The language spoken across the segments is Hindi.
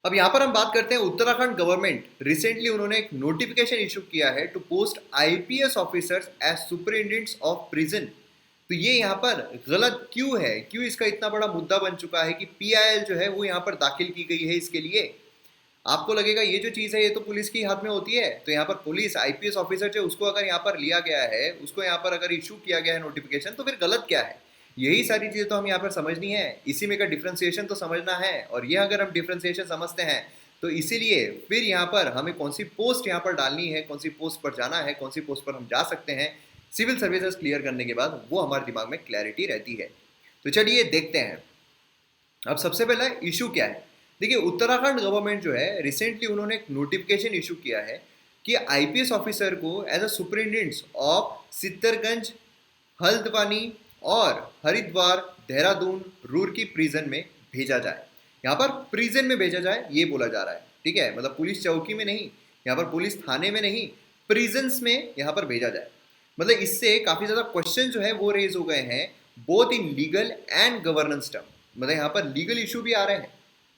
अब यहाँ पर हम बात करते हैं उत्तराखंड गवर्नमेंट रिसेंटली उन्होंने एक नोटिफिकेशन इशू किया है to post IPS officers as superintendents of prison. तो ये यहाँ पर गलत क्यों है, क्यों इसका इतना बड़ा मुद्दा बन चुका है कि पीआईएल जो है वो यहाँ पर दाखिल की गई है। इसके लिए आपको लगेगा ये जो चीज़ है ये तो पुलिस के हाथ में होती है, तो यहाँ पर पुलिस आईपीएस ऑफिसर जो उसको अगर यहाँ पर लिया गया है, उसको यहाँ पर अगर इशू किया गया है नोटिफिकेशन, तो फिर गलत क्या है। यही सारी चीज़ें तो हम यहाँ पर समझनी है, इसी में का डिफ्रेंसिएशन तो समझना है। और ये अगर हम डिफ्रेंसिएशन समझते हैं तो इसीलिए फिर यहाँ पर हमें कौन सी पोस्ट यहाँ पर डालनी है, कौन सी पोस्ट पर जाना है, कौन सी पोस्ट पर हम जा सकते हैं, सिविल सर्विसेज क्लियर करने के बाद वो हमारे दिमाग में क्लैरिटी रहती है। तो चलिए देखते हैं अब सबसे पहला इशू क्या है। देखिए उत्तराखंड गवर्नमेंट जो है रिसेंटली उन्होंने एक नोटिफिकेशन इशू किया है कि आईपीएस ऑफिसर को as a superintendent of Sitarganj, Haldwani और हरिद्वार, देहरादून, रूरकी प्रिजन में भेजा जाए। यहाँ पर प्रिजन में भेजा जाए ये बोला जा रहा है, ठीक है, मतलब पुलिस चौकी में नहीं, यहाँ पर पुलिस थाने में नहीं, प्रिजन्स में यहाँ पर भेजा जाए। मतलब इससे काफ़ी ज़्यादा क्वेश्चन जो है वो रेज हो गए हैं both in legal and governance term. मतलब यहाँ पर लीगल इशू भी आ रहे हैं,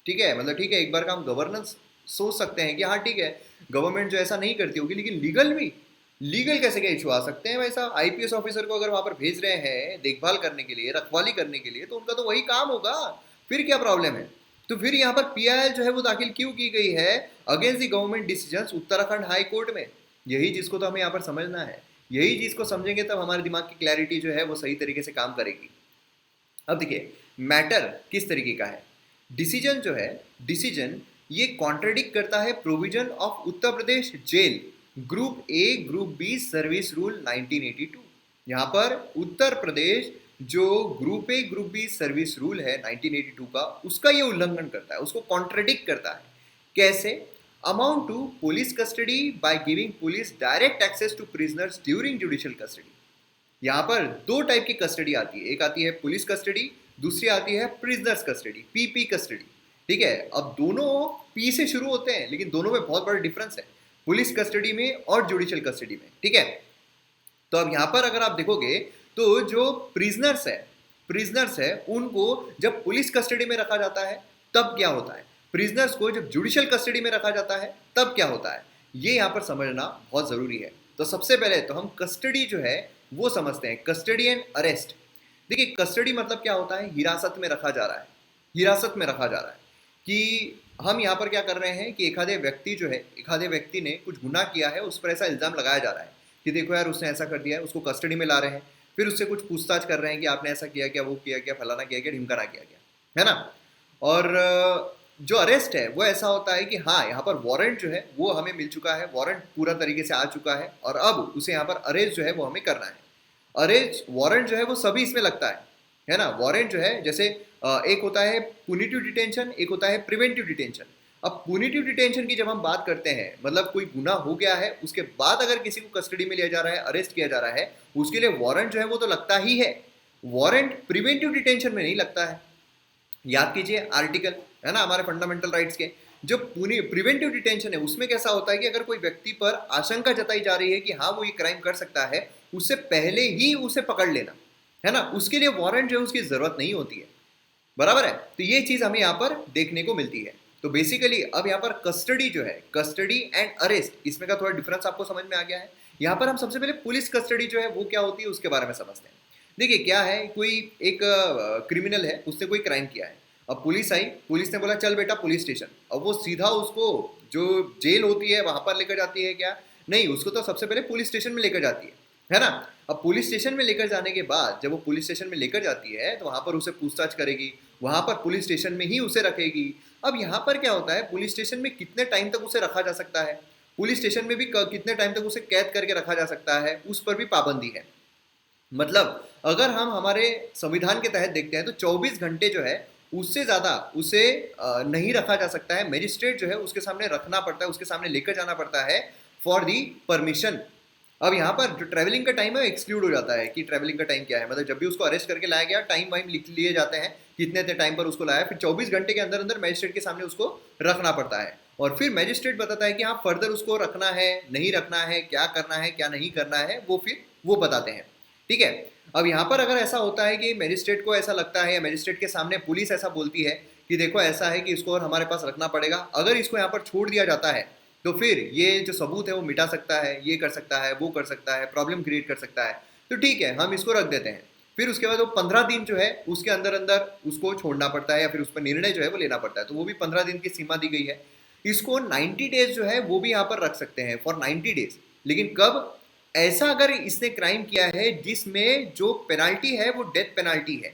ठीक है, मतलब ठीक है एक बार का हम गवर्नेंस सोच सकते हैं कि हाँ ठीक है गवर्नमेंट जो ऐसा नहीं करती होगी, लेकिन लीगल भी, लीगल कैसे क्या इशू आ सकते हैं। वैसा आईपीएस ऑफिसर को अगर वहां पर भेज रहे हैं देखभाल करने के लिए, रखवाली करने के लिए, तो उनका तो वही काम होगा, फिर क्या प्रॉब्लम है। तो फिर यहाँ पर पीआईएल जो है वो दाखिल क्यों की गई है against the government decision Uttarakhand high court में। यही चीज को तो हमें यहाँ पर समझना है, यही चीज को समझेंगे तब हमारे दिमाग की क्लैरिटी जो है वो सही तरीके से काम करेगी। अब देखिए मैटर किस तरीके का है। डिसीजन जो है, डिसीजन ये कॉन्ट्रडिक्ट करता है provision of Uttar Pradesh jail group A group B service rule 1982। यहाँ पर उत्तर प्रदेश जो group A group B service rule है 1982 का, उसका ये उल्लंघन करता है, उसको कॉन्ट्रडिक्ट करता है। कैसे? Amount to police custody by giving police direct access to prisoners during judicial custody. यहाँ पर दो टाइप की कस्टडी आती है, एक आती है पुलिस कस्टडी, दूसरी आती है प्रिजनर्स कस्टडी, पीपी कस्टडी, ठीक है। अब दोनों पी से शुरू होते हैं लेकिन दोनों में बहुत बड़ा डिफरेंस है, पुलिस कस्टडी में और जुडिशियल कस्टडी में, ठीक है। तो अब यहाँ पर अगर आप देखोगे तो जो प्रिजनर्स है उनको जब पुलिस कस्टडी में रखा जाता है तब क्या होता है, प्रिजनर्स को जब जुडिशियल कस्टडी में रखा जाता है तब क्या होता है, ये यहाँ पर समझना बहुत जरूरी है। तो सबसे पहले तो हम कस्टडी जो है वो समझते हैं, कस्टडी एंड अरेस्ट। देखिए कस्टडी मतलब क्या होता है, हिरासत में रखा जा रहा है, हिरासत में रखा जा रहा है कि हम यहाँ पर क्या कर रहे हैं कि एक आधे व्यक्ति जो है, एक आधे व्यक्ति ने कुछ गुनाह किया है, उस पर ऐसा इल्ज़ाम लगाया जा रहा है कि देखो यार उसने ऐसा कर दिया है, उसको कस्टडी में ला रहे हैं, फिर उससे कुछ पूछताछ कर रहे हैं कि आपने ऐसा किया क्या, वो किया क्या, फलाना किया क्या, ढिमकाना किया क्या, है ना। और जो अरेस्ट है वो ऐसा होता है कि हाँ यहाँ पर वारंट जो है वो हमें मिल चुका है, वारंट पूरा तरीके से आ चुका है और अब उसे यहाँ पर अरेस्ट जो है वो हमें करना है। अरेस्ट वारंट जो है वो सभी इसमें लगता है ना। वारंट जो है जैसे एक होता है पुनिटिव डिटेंशन, एक होता है प्रिवेंटिव डिटेंशन। अब पुनिटिव डिटेंशन की जब हम बात करते हैं, मतलब कोई गुनाह हो गया है उसके बाद अगर किसी को कस्टडी में लिया जा रहा है, अरेस्ट किया जा रहा है, उसके लिए वारंट जो है वो तो लगता ही है। वारंट प्रिवेंटिव डिटेंशन में नहीं लगता है। याद कीजिए आर्टिकल है ना हमारे फंडामेंटल राइट्स के, जो प्रिवेंटिव डिटेंशन है उसमें कैसा होता है कि अगर कोई व्यक्ति पर आशंका जताई जा रही है कि हाँ वो ये क्राइम कर सकता है, उससे पहले ही उसे पकड़ लेना, है ना, उसके लिए वारंट जो है उसकी जरूरत नहीं होती है, बराबर है। तो ये चीज हमें यहाँ पर देखने को मिलती है। तो बेसिकली अब यहाँ पर कस्टडी जो है, कस्टडी एंड अरेस्ट, इसमें का थोड़ा डिफरेंस आपको समझ में आ गया है। यहाँ पर हम सबसे पहले पुलिस कस्टडी जो है वो क्या होती है उसके बारे में समझते हैं। देखिए क्या है, कोई एक क्रिमिनल है, उसने कोई क्राइम किया है, अब पुलिस आई, पुलिस ने बोला चल बेटा पुलिस स्टेशन, अब वो सीधा उसको जो जेल होती है वहां पर लेकर जाती है क्या, नहीं, उसको तो सबसे पहले पुलिस स्टेशन में लेकर जाती है ना। अब पुलिस स्टेशन में लेकर जाने के बाद जब वो पुलिस स्टेशन में लेकर जाती है तो वहां पर उसे पूछताछ करेगी, वहां पर पुलिस स्टेशन में ही उसे रखेगी। अब यहाँ पर क्या होता है, पुलिस स्टेशन में कितने टाइम तक उसे रखा जा सकता है, पुलिस स्टेशन में भी कितने टाइम तक उसे कैद करके रखा जा सकता है, उस पर भी पाबंदी है। मतलब अगर हम हमारे संविधान के तहत देखते हैं तो 24 घंटे जो है उससे ज़्यादा उसे नहीं रखा जा सकता है। मजिस्ट्रेट जो है उसके सामने रखना पड़ता है, उसके सामने लेकर जाना पड़ता है फॉर दी परमिशन। अब यहाँ पर जो ट्रैवलिंग का टाइम है एक्सक्लूड हो जाता है कि ट्रैवलिंग का टाइम क्या है, मतलब जब भी उसको अरेस्ट करके लाया गया टाइम वाइम लिख लिए जाते हैं कितने टाइम पर उसको लाया, फिर 24 घंटे के अंदर अंदर मजिस्ट्रेट के सामने उसको रखना पड़ता है और फिर मजिस्ट्रेट बताता है कि हाँ फर्दर उसको रखना है नहीं रखना है, क्या करना है क्या नहीं करना है, वो फिर वो बताते हैं, ठीक है। अब यहाँ पर अगर ऐसा होता है कि मजिस्ट्रेट को ऐसा लगता है या मजिस्ट्रेट के सामने पुलिस ऐसा बोलती है कि कि देखो ऐसा है कि इसको और हमारे पास रखना पड़ेगा, अगर इसको यहाँ पर छोड़ दिया जाता है तो फिर ये जो सबूत है वो मिटा सकता है, ये कर सकता है, वो कर सकता है, प्रॉब्लम क्रिएट कर सकता है, तो ठीक है हम इसको रख देते हैं। फिर उसके बाद वो 15 दिन जो है उसके अंदर अंदर उसको छोड़ना पड़ता है या फिर उस पर निर्णय जो है वो लेना पड़ता है, तो वो भी 15 दिन की सीमा दी गई है। इसको 90 डेज जो है वो भी यहाँ पर रख सकते हैं फॉर 90 डेज। लेकिन कब? ऐसा अगर इसने क्राइम किया है जिसमें जो पेनाल्टी है वो डेथ पेनाल्टी है।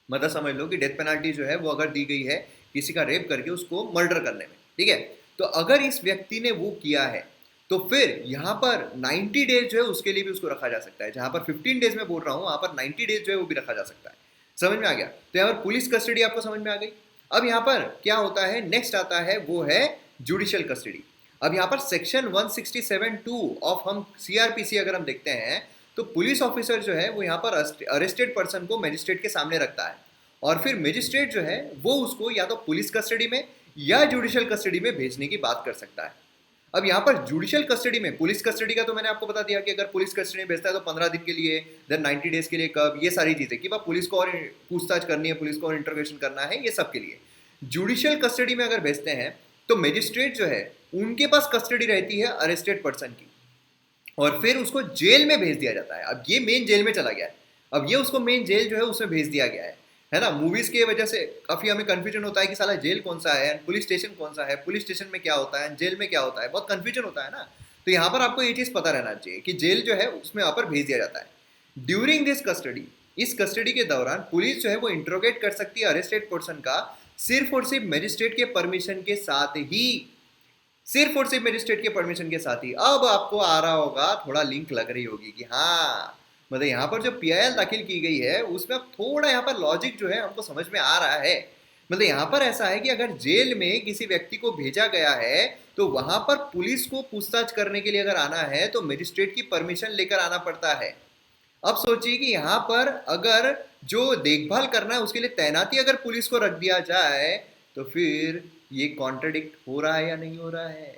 मतलब समझ लो कि डेथ पेनाल्टी जो है वो अगर दी गई है किसी का रेप करके उसको मर्डर करने में, ठीक है। तो अगर इस व्यक्ति ने वो किया है तो फिर यहाँ पर 90 डेज जो है उसके लिए भी उसको रखा जा सकता है। जहां पर 15 डेज में बोल रहा हूं वहां पर 90 डेज जो है वो भी रखा जा सकता है। समझ में आ गया? तो यहाँ पर पुलिस कस्टडी आपको समझ में आ गई। अब यहाँ पर क्या होता है, नेक्स्ट आता है वो है जुडिशियल कस्टडी। अब यहाँ पर सेक्शन 167(2) ऑफ हम सीआरपीसी अगर हम देखते हैं तो पुलिस ऑफिसर जो है वो यहाँ पर अरेस्टेड पर्सन को मजिस्ट्रेट के सामने रखता है और फिर मजिस्ट्रेट जो है वो उसको या तो पुलिस कस्टडी में या जुडिशियल कस्टडी में भेजने की बात कर सकता है। अब यहाँ पर जुडिशियल कस्टडी में, पुलिस कस्टडी का तो मैंने आपको बता दिया कि अगर पुलिस कस्टडी में भेजता है तो 15 दिन के लिए, देन 90 डेज के लिए कब, ये सारी चीजें कि पुलिस को और पूछताछ करनी है, पुलिस को और इंटरोगेशन करना है, ये सब के लिए। जुडिशियल कस्टडी में अगर भेजते हैं तो मजिस्ट्रेट जो है उनके पास कस्टडी रहती है अरेस्टेड पर्सन की और फिर उसको जेल में भेज दिया जाता है। अब ये मेन जेल में चला गया है, अब ये उसको मेन जेल जो है उसमें भेज दिया गया है ना। मूवीज की वजह से काफी हमें कंफ्यूजन होता है कि साला जेल कौन सा है, पुलिस स्टेशन कौन सा है, पुलिस स्टेशन में क्या होता है, जेल में क्या होता है, बहुत कंफ्यूजन होता है ना। तो यहाँ पर आपको ये चीज पता रहना चाहिए कि जेल जो है उसमें यहाँ पर भेज दिया जाता है। ड्यूरिंग दिस कस्टडी, इस कस्टडी के दौरान पुलिस जो है वो इंट्रोगेट कर सकती है अरेस्टेड पर्सन का सिर्फ और सिर्फ मजिस्ट्रेट के परमिशन के साथ ही, सिर्फ और सिर्फ मजिस्ट्रेट के परमिशन के साथ ही। अब आपको आ रहा होगा, थोड़ा लिंक लग रही होगी कि हाँ मतलब यहाँ पर जो पीआईएल दाखिल की गई है उसमें अब थोड़ा यहाँ पर लॉजिक जो है हमको समझ में आ रहा है। मतलब यहाँ पर ऐसा है कि अगर जेल में किसी व्यक्ति को भेजा गया है तो वहां पर पुलिस को पूछताछ करने के लिए अगर आना है तो मजिस्ट्रेट की परमिशन लेकर आना पड़ता है। अब सोचिए कि यहाँ पर अगर जो देखभाल करना है उसके लिए तैनाती अगर पुलिस को रख दिया जाए तो फिर ये कॉन्ट्रडिक्ट हो रहा है या नहीं हो रहा है,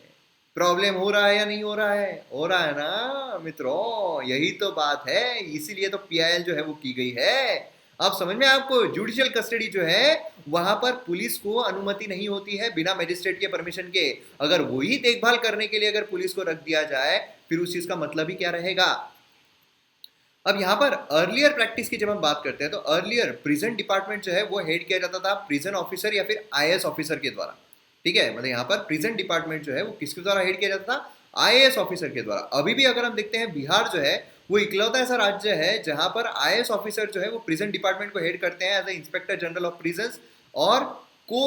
प्रॉब्लम हो रहा है या नहीं हो रहा है? हो रहा है ना मित्रों, यही तो बात है, इसीलिए तो पीआईएल जो है वो की गई है। अब समझ में आपको, जुडिशियल कस्टडी जो है वहां पर पुलिस को अनुमति नहीं होती है बिना मजिस्ट्रेट के परमिशन के। अगर वही देखभाल करने के लिए अगर पुलिस को रख दिया जाए फिर उस चीज का मतलब ही क्या रहेगा। अब यहाँ पर अर्लियर प्रैक्टिस की जब हम बात करते हैं तो अर्लियर प्रिजन डिपार्टमेंट जो है वो हेड किया जाता था प्रिजन ऑफिसर या फिर आईएएस ऑफिसर के द्वारा, ठीक है। मतलब यहाँ पर प्रिजन डिपार्टमेंट जो है वो किसके द्वारा हेड किया जाता था? आईएएस ऑफिसर के द्वारा। अभी भी अगर हम देखते हैं बिहार जो है वो इकलौता ऐसा राज्य है जहां पर आईएएस ऑफिसर जो है वो प्रिजन डिपार्टमेंट को हेड करते हैं as a inspector general of prison और को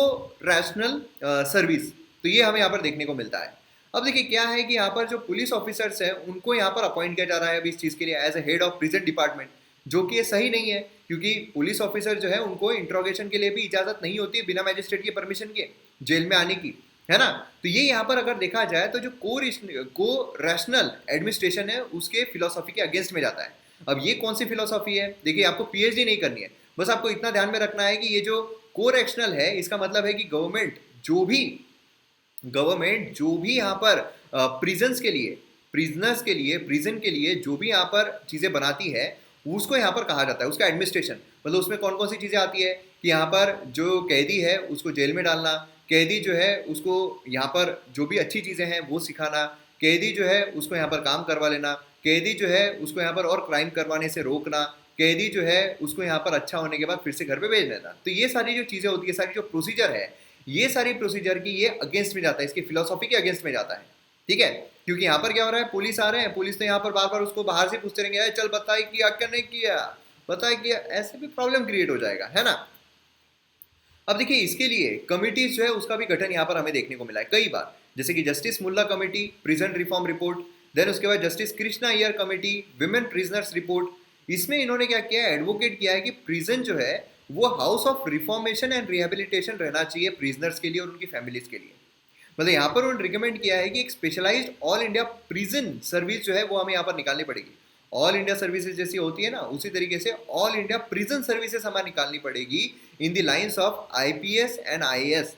रैशनल सर्विस। तो ये हमें यहाँ पर देखने को मिलता है। अब देखिए क्या है कि यहाँ पर जो पुलिस ऑफिसर्स हैं उनको यहाँ पर अपॉइंट किया जा रहा है अभी इस चीज़ के लिए as a head of prison department, जो कि ये सही नहीं है क्योंकि पुलिस ऑफिसर जो है उनको इंट्रोगेशन के लिए भी इजाजत नहीं होती है बिना मैजिस्ट्रेट की परमिशन के जेल में आने की, है ना। तो ये यहाँ पर अगर देखा जाए तो जो को रैशनल एडमिनिस्ट्रेशन है उसके फिलोसॉफी के अगेंस्ट में जाता है। अब ये कौन सी फिलोसॉफी है? देखिए आपको पीएचडी नहीं करनी है, बस आपको इतना ध्यान में रखना है कि ये जो को रैशनल है इसका मतलब है कि गवर्नमेंट जो भी यहाँ पर प्रिजन्स के लिए, प्रिजनर्स के लिए, प्रिजन के लिए जो भी यहाँ पर चीज़ें बनाती है उसको यहाँ पर कहा जाता है उसका एडमिनिस्ट्रेशन। मतलब उसमें कौन कौन सी चीज़ें आती है कि यहाँ पर जो कैदी है उसको जेल में डालना, कैदी जो है उसको यहाँ पर जो भी अच्छी चीज़ें हैं वो सिखाना, कैदी जो है उसको यहाँ पर काम करवा लेना, कैदी जो है उसको यहाँ पर और क्राइम करवाने से रोकना, कैदी जो है उसको यहाँ पर अच्छा होने के बाद फिर से घर पे भेज देना। तो ये सारी जो चीज़ें होती है, सारी जो प्रोसीजर है, ये सारी प्रोसीजर की ये अगेंस्ट में जाता है, इसकी फिलोसॉफी के अगेंस्ट में जाता है, ठीक है। क्योंकि यहाँ पर क्या हो रहा है, पुलिस आ रहे हैं, पुलिस तो यहाँ पर बार बार उसको बाहर से पूछते रहेंगे चल बताए किया क्या नहीं किया, बताए किया, ऐसे भी प्रॉब्लम क्रिएट हो जाएगा, है ना। अब देखिए इसके लिए कमिटीज जो है उसका भी गठन यहाँ पर हमें देखने को मिला है कई बार, जैसे कि justice Mulla committee, prison reform report, then उसके बाद justice Krishna Iyer committee, women prisoners report. इसमें इन्होंने क्या किया है, एडवोकेट किया है कि प्रिजन जो है वो house of reformation and rehabilitation रहना चाहिए प्रिजनर्स के लिए और उनकी फैमिलीज के लिए। मतलब यहाँ पर उन्होंने रिकमेंड किया है कि एक specialized all India prison service जो है वो हमें यहाँ पर निकालनी पड़ेगी। ऑल इंडिया सर्विसेज जैसी होती है ना उसी तरीके से ऑल इंडिया प्रिजन सर्विसेज हमें निकालनी पड़ेगी in the lines of IPS and IAS,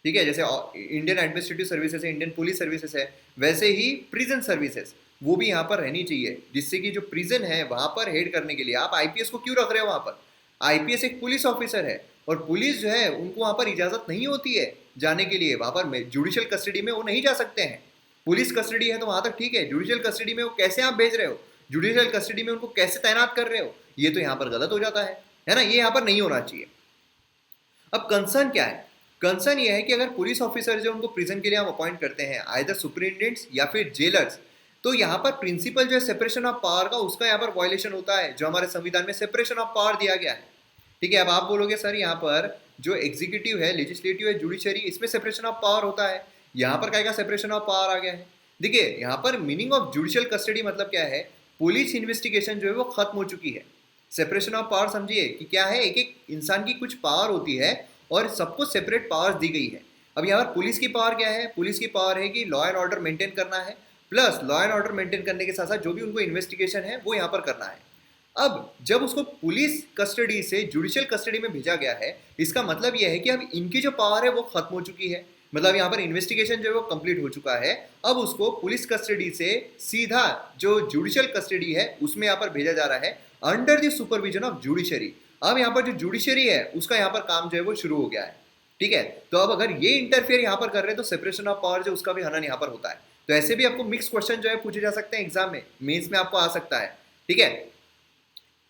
ठीक है। जैसे इंडियन एडमिनिस्ट्रेटिव सर्विसेज है, इंडियन पुलिस सर्विसेज है, वैसे ही प्रिजन सर्विसेज वो भी यहाँ पर रहनी चाहिए, जिससे कि जो प्रिजन है वहां पर हेड करने के लिए आप आईपीएस को क्यों रख रहे हो वहां पर? आईपीएस एक पुलिस ऑफिसर है, और पुलिस जो है उनको वहां पर इजाजत नहीं होती है जाने के लिए, वहां पर जुडिशियल कस्टडी में वो नहीं जा सकते हैं। पुलिस कस्टडी है तो वहां तक ठीक है, जुडिशियल कस्टडी में वो कैसे आप भेज रहे हो, जुडिशियल कस्टडी में उनको कैसे तैनात कर रहे हो, ये तो यहाँ पर गलत हो जाता है ना, ये यहाँ पर नहीं होना चाहिए। अब कंसर्न क्या है, कंसर्न ये है कि अगर पुलिस ऑफिसर जो उनको प्रिजन के लिए हम अपॉइंट करते हैं आइदर सुपरिटेंडेंट्स या फिर जेलर्स, तो यहाँ पर प्रिंसिपल जो है सेपरेशन ऑफ पावर का, उसका यहाँ पर वायलेशन होता है जो हमारे संविधान में सेपरेशन ऑफ पावर दिया गया है। ठीक है, अब आप बोलोगे सर यहाँ पर जो एग्जीक्यूटिव है, लेजिस्लेटिव है, जुडिशरी, इसमें सेपरेशन ऑफ पावर होता है, यहाँ पर क्या का सेपरेशन ऑफ पावर आ गया है। देखिए यहाँ पर मीनिंग ऑफ जुडिशियल कस्टडी मतलब क्या है, पुलिस इन्वेस्टिगेशन जो है वो खत्म हो चुकी है। सेपरेशन ऑफ पावर समझिए कि क्या है, एक एक इंसान की कुछ पावर होती है और सबको सेपरेट पावर्स दी गई है। अब यहाँ पर पुलिस की पावर क्या है, पुलिस की पावर है कि लॉ एंड ऑर्डर मेंटेन करना है, plus law and order maintain करने के साथ साथ जो भी उनको इन्वेस्टिगेशन है वो यहाँ पर करना है। अब जब उसको पुलिस कस्टडी से जुडिशियल कस्टडी में भेजा गया है, इसका मतलब यह है कि अब इनकी जो पावर है वो खत्म हो चुकी है, मतलब यहाँ पर इन्वेस्टिगेशन जो है वो कंप्लीट हो चुका है। अब उसको पुलिस कस्टडी से सीधा जो जुडिशियल कस्टडी है उसमें यहाँ पर भेजा जा रहा है under the supervision of judiciary. अब यहाँ पर जो जुडिशरी है उसका यहाँ पर काम जो है वो शुरू हो गया है। ठीक है, तो अब अगर ये इंटरफेयर यहाँ पर कर रहे हैं तो सेपरेशन ऑफ पावर जो उसका भी हनन यहाँ पर होता है। तो ऐसे भी आपको मिक्स क्वेश्चन जो है पूछे जा सकते हैं एग्जाम में, मेंस में आपको आ सकता है। ठीक है,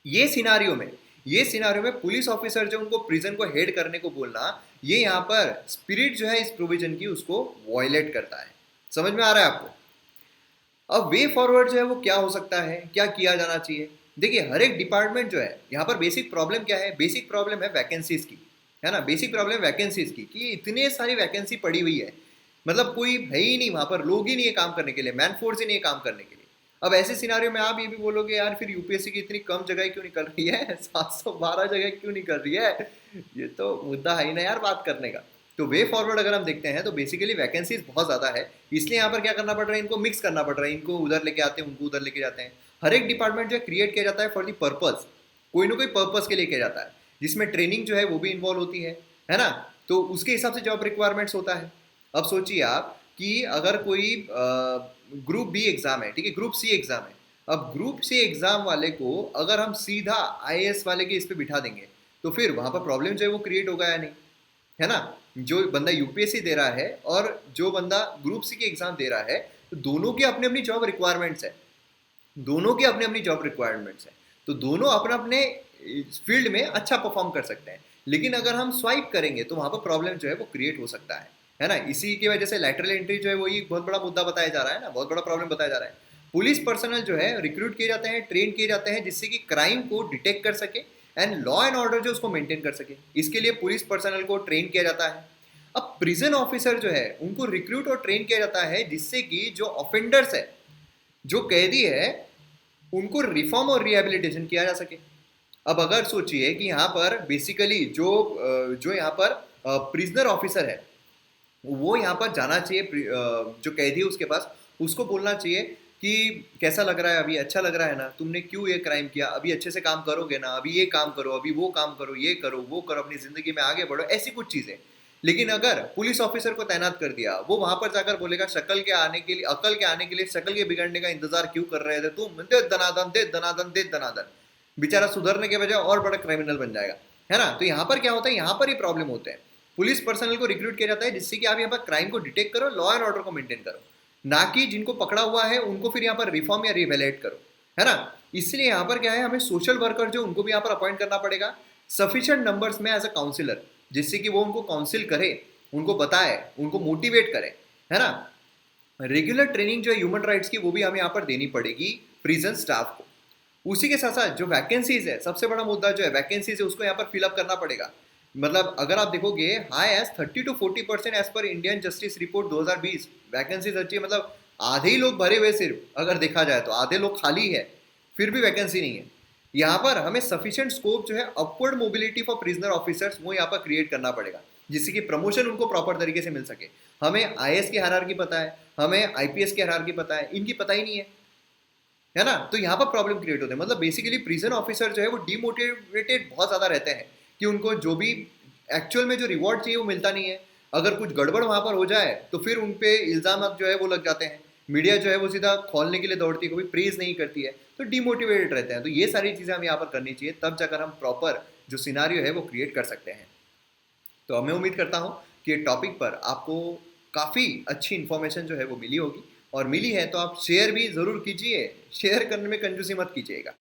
ये सिनारियो में पुलिस ऑफिसर जो उनको प्रिजन को हेड करने को बोलना, ये यहाँ पर स्पिरिट जो है इस प्रोविजन की उसको वॉयलेट करता है। समझ में आ रहा है आपको? अब वे फॉरवर्ड जो है वो क्या हो सकता है, क्या किया जाना चाहिए? देखिए हर एक डिपार्टमेंट जो है, यहाँ पर बेसिक प्रॉब्लम क्या है, बेसिक प्रॉब्लम है वैकेंसीज की, है ना, बेसिक प्रॉब्लम वैकेंसीज की कि इतने सारी वैकेंसी पड़ी हुई है, मतलब कोई है ही नहीं वहाँ पर, लोग ही नहीं है काम करने के लिए, मैन फोर्स ही नहीं है काम करने के लिए। अब ऐसे सिनारियो में आप ये भी बोलोगे यार फिर यूपीएससी की इतनी कम जगह क्यों निकल रही है, 712 जगह क्यों निकल रही है, ये तो मुद्दा है ही ना यार बात करने का। तो वे फॉरवर्ड अगर हम देखते हैं तो बेसिकली वैकेंसीज बहुत ज़्यादा है, इसलिए यहाँ पर क्या करना पड़ रहा है, इनको मिक्स करना पड़ रहा है, इनको उधर लेके आते हैं, उनको उधर लेके जाते हैं। हर एक डिपार्टमेंट जो है क्रिएट किया जाता है फॉर दी पर्पज, कोई ना कोई पर्पज के लिए किया जाता है, जिसमें ट्रेनिंग जो है वो भी इन्वॉल्व होती है ना, तो उसके हिसाब से जॉब रिक्वायरमेंट्स होता है। अब सोचिए आप कि अगर कोई ग्रुप बी एग्जाम है, ठीक है, ग्रुप सी एग्जाम है, अब ग्रुप सी एग्जाम वाले को अगर हम सीधा आईएएस वाले के इस पे बिठा देंगे तो फिर वहां पर प्रॉब्लम जो है वो क्रिएट होगा या नहीं, है ना। जो बंदा यूपीएससी दे रहा है और जो बंदा ग्रुप सी के एग्जाम दे रहा है, तो दोनों की अपनी अपनी जॉब रिक्वायरमेंट्स है, दोनों की अपनी अपनी जॉब रिक्वायरमेंट्स है, तो दोनों अपने अपने फील्ड में अच्छा परफॉर्म कर सकते हैं। लेकिन अगर हम स्वाइप करेंगे तो वहां पर प्रॉब्लम जो है वो क्रिएट हो सकता है ना। इसी की वजह से लैटरल एंट्री जो है वो एक बहुत बड़ा मुद्दा बताया जा रहा है ना, बहुत बड़ा प्रॉब्लम बताया जा रहा है। पुलिस पर्सनल जो है रिक्रूट किए जाते हैं, ट्रेन किए जाते हैं, जिससे कि क्राइम को डिटेक्ट कर सके एंड लॉ एंड ऑर्डर जो उसको मेंटेन कर सके, इसके लिए पुलिस पर्सनल को ट्रेन किया जाता है। अब प्रिजन ऑफिसर जो है उनको रिक्रूट और ट्रेन किया जाता है जिससे कि जो ऑफेंडर्स है, जो कैदी है, उनको रिफॉर्म और रिहेबिलिटेशन किया जा सके। अब अगर सोचिए कि यहाँ पर बेसिकली जो यहाँ पर प्रिजनर ऑफिसर है वो यहाँ पर जाना चाहिए जो कैदी है उसके पास, उसको बोलना चाहिए कि कैसा लग रहा है, अभी अच्छा लग रहा है ना, तुमने क्यों ये क्राइम किया, अभी अच्छे से काम करोगे ना, अभी ये काम करो, अभी वो काम करो, ये करो वो करो, अपनी जिंदगी में आगे बढ़ो, ऐसी कुछ चीजें। लेकिन अगर पुलिस ऑफिसर को तैनात कर दिया, वो वहां पर जाकर बोलेगा शक्ल के आने के लिए, अकल के आने के लिए शक्ल के बिगड़ने का इंतजार क्यों कर रहे थे तुम, दे दनादन दे दनादन दे दनादन, बेचारा सुधरने के बजाय और बड़ा क्रिमिनल बन जाएगा, है ना। तो यहाँ पर क्या होता है, यहाँ पर ही प्रॉब्लम होते हैं। पुलिस पर्सनल को रिक्रूट किया जाता है जिससे कि आप यहाँ पर क्राइम को डिटेक्ट करो, लॉ एंड ऑर्डर को मेंटेन करो, ना कि जिनको पकड़ा हुआ है उनको फिर यहाँ पर रिफॉर्म या रिवेलेट करो, है ना। इसलिए यहाँ पर क्या है, हमें सोशल वर्कर जो उनको भी यहाँ पर अपॉइंट करना पड़ेगा सफिशिएंट नंबर्स में एज अ काउंसिलर, जिससे कि वो उनको काउंसिल करे, उनको बताए, उनको मोटिवेट करे, है ना। रेगुलर ट्रेनिंग जो है ह्यूमन राइट्स की वो भी हमें यहाँ पर देनी पड़ेगी प्रिजन स्टाफ को। उसी के साथ साथ जो वैकेंसीज है, सबसे बड़ा मुद्दा जो है वैकेंसीज है, उसको यहाँ पर फिलअप करना पड़ेगा। मतलब अगर आप देखोगे high as 30 to 40% as per Indian justice report 2020 vacancies अच्छी है, मतलब आधे ही लोग भरे हुए, सिर्फ अगर देखा जाए तो आधे लोग खाली है, फिर भी वैकेंसी नहीं है। यहाँ पर हमें सफिशिएंट स्कोप जो है upward mobility for prisoner officers वो यहाँ पर क्रिएट करना पड़ेगा, जिससे कि प्रमोशन उनको प्रॉपर तरीके से मिल सके। हमें आईएएस की हायरार्की पता है, हमें आईपीएस की हायरार्की पता है, इनकी पता ही नहीं है ना। तो यहाँ पर प्रॉब्लम क्रिएट होते हैं। मतलब बेसिकली प्रिजन ऑफिसर जो है वो डिमोटिवेटेड बहुत ज़्यादा रहते हैं कि उनको जो भी एक्चुअल में जो रिवॉर्ड चाहिए वो मिलता नहीं है। अगर कुछ गड़बड़ वहाँ पर हो जाए तो फिर उन पे इल्ज़ाम जो है वो लग जाते हैं, मीडिया जो है वो सीधा खोलने के लिए दौड़ती है, कभी प्रेज नहीं करती है, तो डिमोटिवेटेड रहते हैं। तो ये सारी चीज़ें हमें यहाँ पर करनी चाहिए, तब जाकर हम प्रॉपर जो सिनारियो है वो क्रिएट कर सकते हैं। तो मैं उम्मीद करता हूँ कि ये टॉपिक पर आपको काफ़ी अच्छी इन्फॉर्मेशन जो है वो मिली होगी, और मिली है तो आप शेयर भी ज़रूर कीजिए, शेयर करने में कंजूसी मत कीजिएगा।